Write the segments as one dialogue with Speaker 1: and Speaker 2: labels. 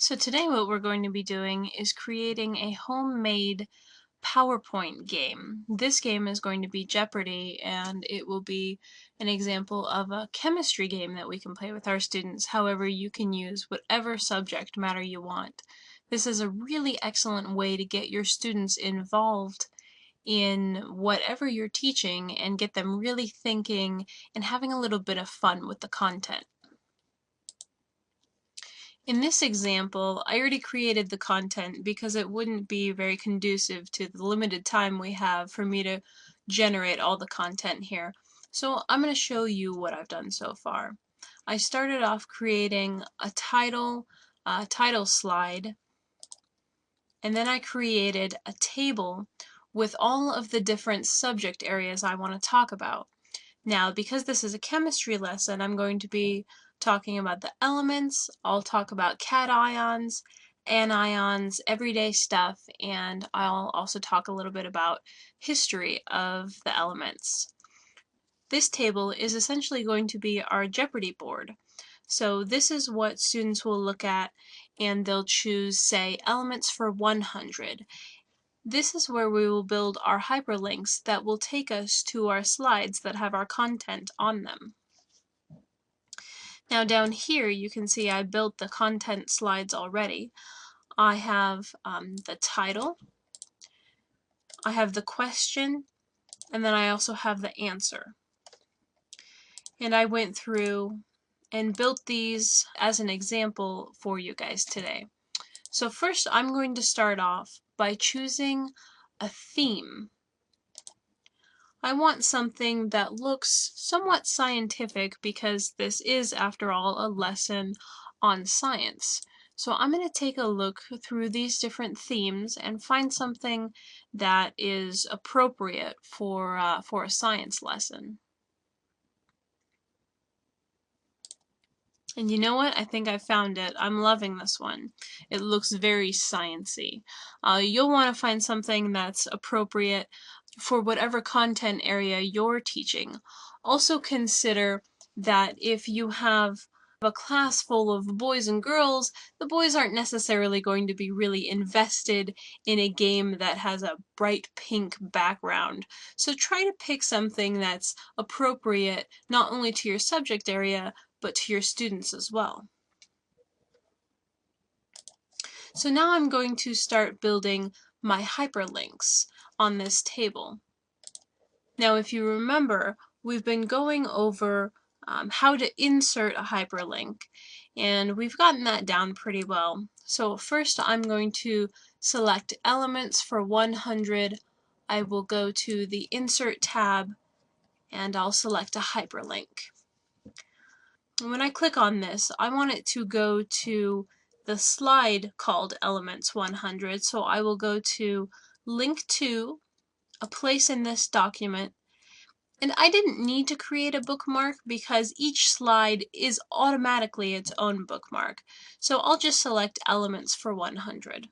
Speaker 1: So today what we're going to be doing is creating a homemade PowerPoint game. This game is going to be Jeopardy, and it will be an example of a chemistry game that we can play with our students. However, you can use whatever subject matter you want. This is a really excellent way to get your students involved in whatever you're teaching and get them really thinking and having a little bit of fun with the content. In this example, I already created the content because it wouldn't be very conducive to the limited time we have for me to generate all the content here. So I'm going to show you what I've done so far. I started off creating a title slide, and then I created a table with all of the different subject areas I want to talk about. Now, because this is a chemistry lesson, I'm going to be talking about the elements. I'll talk about cations, anions, everyday stuff, and I'll also talk a little bit about history of the elements. This table is essentially going to be our Jeopardy board. So this is what students will look at, and they'll choose, say, elements for 100. This is where we will build our hyperlinks that will take us to our slides that have our content on them. Now down here you can see I built the content slides already. I have the title, I have the question, and then I also have the answer. And I went through and built these as an example for you guys today. So first I'm going to start off by choosing a theme. I want something that looks somewhat scientific because this is, after all, a lesson on science. So I'm going to take a look through these different themes and find something that is appropriate for a science lesson. And you know what? I think I found it. I'm loving this one. It looks very science-y. You'll want to find something that's appropriate for whatever content area you're teaching. Also consider that if you have a class full of boys and girls, the boys aren't necessarily going to be really invested in a game that has a bright pink background. So try to pick something that's appropriate not only to your subject area, but to your students as well. So now I'm going to start building my hyperlinks on this table. Now if you remember, we've been going over how to insert a hyperlink, and we've gotten that down pretty well. So first I'm going to select elements for 100. I will go to the Insert tab, and I'll select a hyperlink. And when I click on this, I want it to go to the slide called Elements 100, so I will go to Link to, a place in this document, and I didn't need to create a bookmark because each slide is automatically its own bookmark, so I'll just select Elements for 100.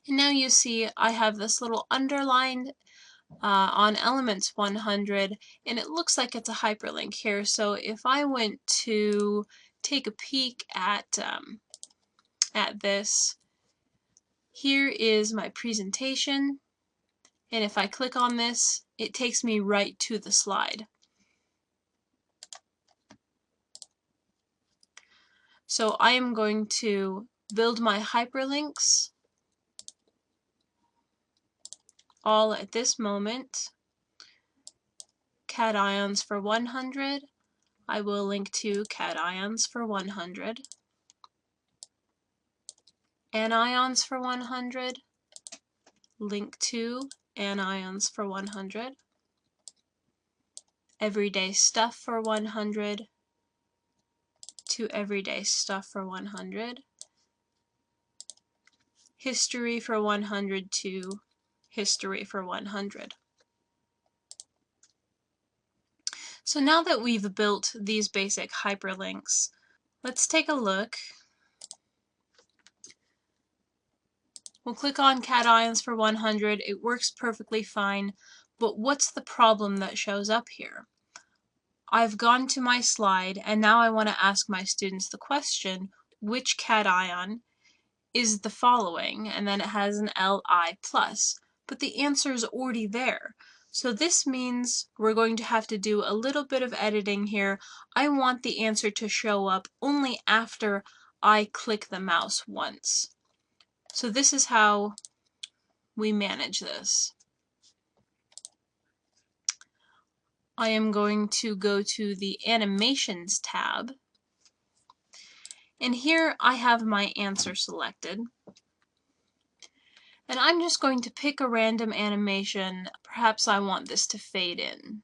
Speaker 1: And now you see I have this little underlined on Elements 100, and it looks like it's a hyperlink here. So if I went to take a peek at this, here is my presentation, and if I click on this, it takes me right to the slide. So I am going to build my hyperlinks all at this moment. Cations for 100. I will link to cations for 100. Anions for 100. Link to anions for 100. Everyday stuff for 100. To everyday stuff for 100. History for 100 to history for 100. So now that we've built these basic hyperlinks, let's take a look. We'll click on cations for 100. It works perfectly fine, but what's the problem that shows up here? I've gone to my slide, and now I want to ask my students the question, which cation is the following, and then it has an Li plus, but the answer is already there. So this means we're going to have to do a little bit of editing here. I want the answer to show up only after I click the mouse once. So this is how we manage this. I am going to go to the Animations tab, and here I have my answer selected. And I'm just going to pick a random animation. Perhaps I want this to fade in.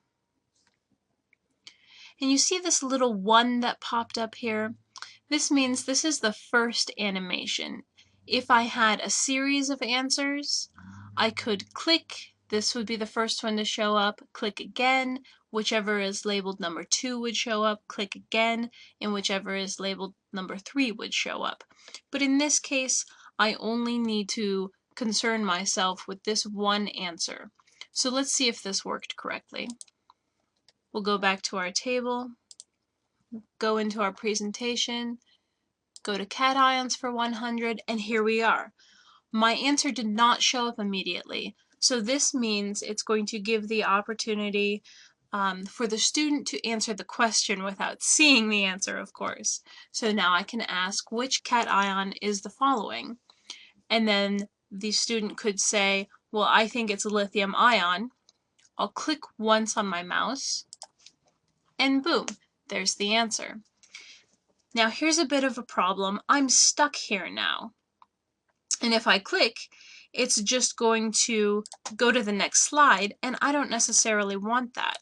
Speaker 1: And you see this little 1 that popped up here? This means this is the first animation. If I had a series of answers, I could click, this would be the first one to show up, click again, whichever is labeled number 2 would show up, click again, and whichever is labeled number 3 would show up. But in this case, I only need to concern myself with this one answer. So let's see if this worked correctly. We'll go back to our table, go into our presentation, go to cations for 100, and here we are. My answer did not show up immediately, so this means it's going to give the opportunity for the student to answer the question without seeing the answer, of course. So now I can ask which cation is the following, and then the student could say, well, I think it's a lithium ion. I'll click once on my mouse, and boom, there's the answer. Now here's a bit of a problem. I'm stuck here now. And if I click, it's just going to go to the next slide, and I don't necessarily want that.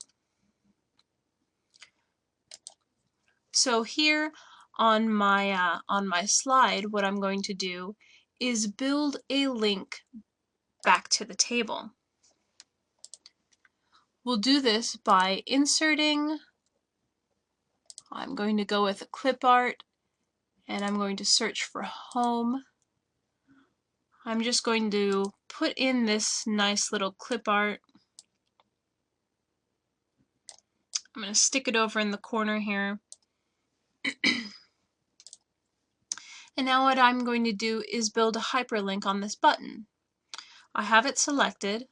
Speaker 1: So here on my slide, what I'm going to do is build a link back to the table. We'll do this by inserting, I'm going to go with a clip art, and I'm going to search for home. I'm just going to put in this nice little clip art. I'm going to stick it over in the corner here. And now what I'm going to do is build a hyperlink on this button. I have it selected.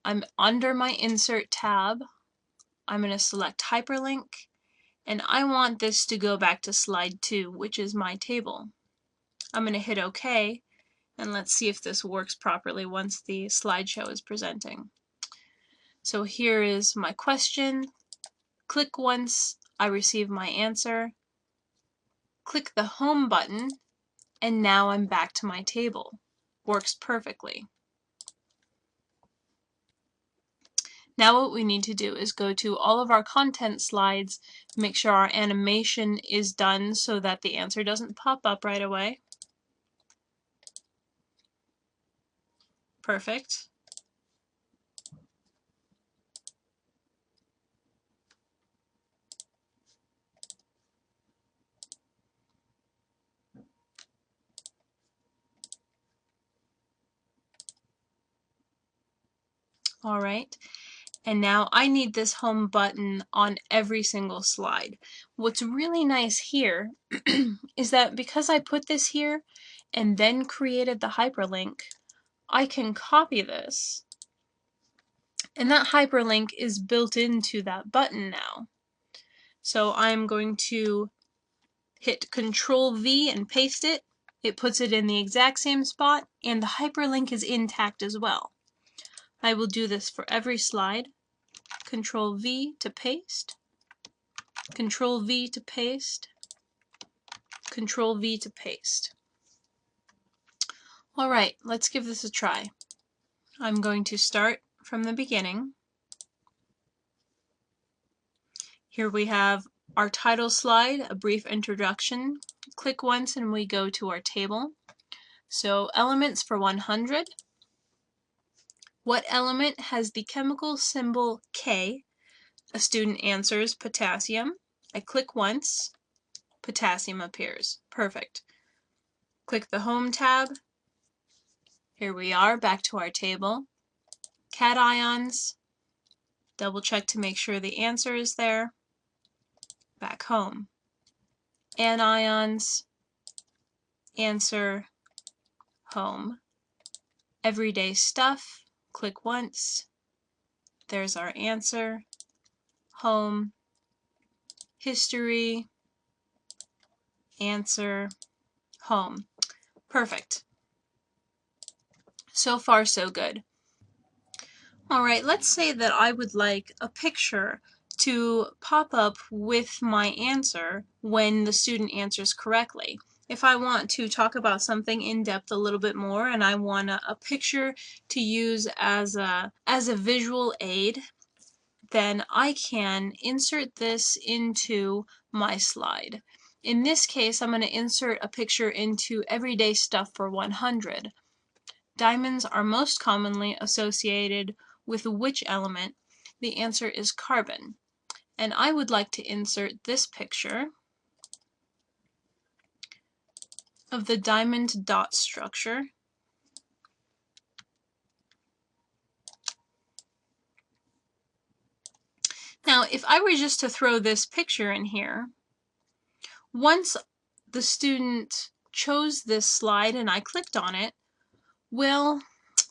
Speaker 1: I'm under my Insert tab. I'm going to select Hyperlink, and I want this to go back to slide 2, which is my table. I'm going to hit OK, and let's see if this works properly once the slideshow is presenting. So here is my question. Click once, I receive my answer. Click the Home button, and now I'm back to my table. Works perfectly. Now what we need to do is go to all of our content slides, make sure our animation is done so that the answer doesn't pop up right away. Perfect. All right. And now I need this home button on every single slide. What's really nice here is that because I put this here and then created the hyperlink, I can copy this. And that hyperlink is built into that button now. So I'm going to hit Control V and paste it. It puts it in the exact same spot, and the hyperlink is intact as well. I will do this for every slide. Control V to paste, Control V to paste, Control V to paste. All right, let's give this a try. I'm going to start from the beginning. Here we have our title slide, a brief introduction. Click once and we go to our table. So elements for 100. What element has the chemical symbol K? A student answers potassium. I click once, potassium appears. Perfect. Click the Home tab. Here we are, back to our table. Cations. Double check to make sure the answer is there. Back home. Anions. answer, home. Everyday stuff, click once. There's our answer, home. History, answer, home. Perfect. So far, so good. All right, let's say that I would like a picture to pop up with my answer when the student answers correctly. If I want to talk about something in depth a little bit more and I want a picture to use as a visual aid, then I can insert this into my slide. In this case, I'm going to insert a picture into everyday stuff for 100. Diamonds are most commonly associated with which element? The answer is carbon. And I would like to insert this picture of the diamond dot structure. Now, if I were just to throw this picture in here, once the student chose this slide and I clicked on it, well,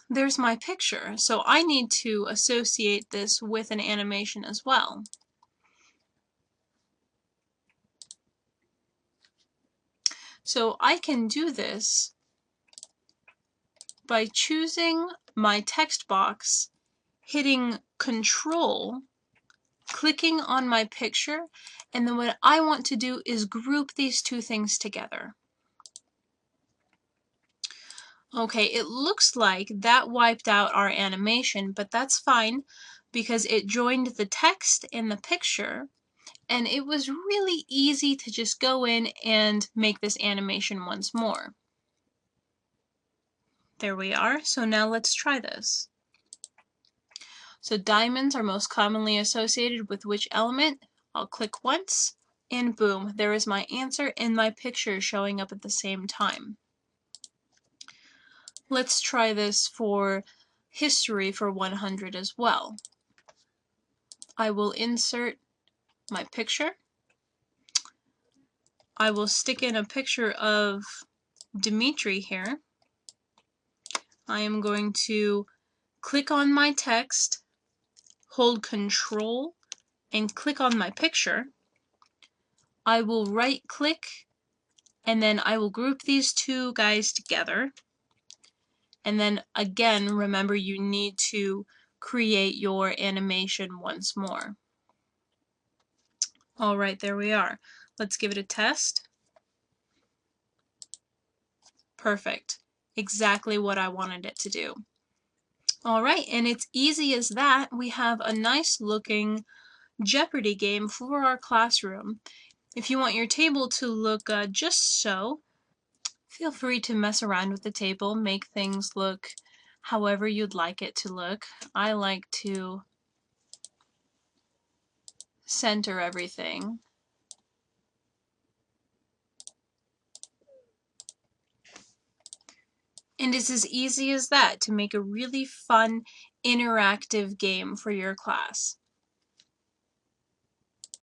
Speaker 1: there's my picture. So I need to associate this with an animation as well. So I can do this by choosing my text box, hitting Control, clicking on my picture, and then what I want to do is group these two things together. Okay, it looks like that wiped out our animation, but that's fine because it joined the text and the picture, and it was really easy to just go in and make this animation once more. There we are. So now let's try this. So diamonds are most commonly associated with which element? I'll click once, and boom, there is my answer and my picture showing up at the same time. Let's try this for history for 100 as well. I will insert my picture. I will stick in a picture of Dimitri here. I am going to click on my text, hold Control, and click on my picture. I will right click, and then I will group these two guys together. And then again, remember you need to create your animation once more. All right, there we are. Let's give it a test. Perfect. Exactly what I wanted it to do. All right, and it's easy as that. We have a nice looking Jeopardy game for our classroom. If you want your table to look just so, feel free to mess around with the table, make things look however you'd like it to look. I like to center everything. And it's as easy as that to make a really fun, interactive game for your class.